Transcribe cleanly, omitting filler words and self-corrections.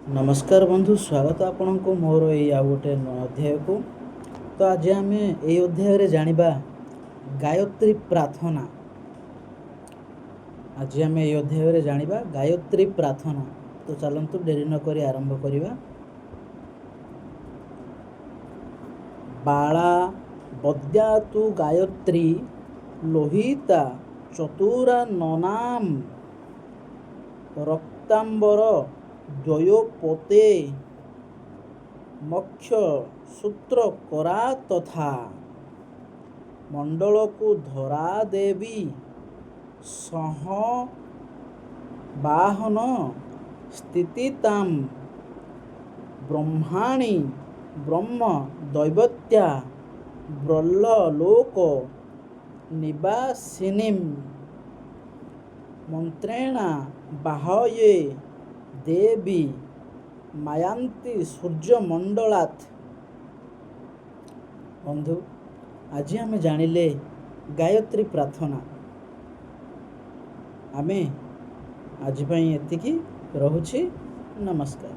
नमस्कार बंधु, स्वागत आपण को मोर ये आ गोटे अध्याय को। तो आज आम ये अध्याय रे जानिबा गायत्री प्रार्थना। आज आम ये अध्याय रे जानिबा गायत्री प्रार्थना। तो चलंतु डेरी न करी आरंभ करिबा। बाला बद्या तु गायत्री लोहिता चतुरा ननाम रक्तांबर द्वयोपोते मक्ष सूत्र करा तथा मंडल को धरा देवी सह बाहन स्थितिताम ब्रह्माणी ब्रह्म दैवत्या ब्रह्म लोक निवासिनीम मंत्रेण बाहये देवी मायांती सूर्यमंडलात्। बंधु, आज आम जानिले गायत्री प्रार्थना। आमे आज एतिकी रहुछि। नमस्कार।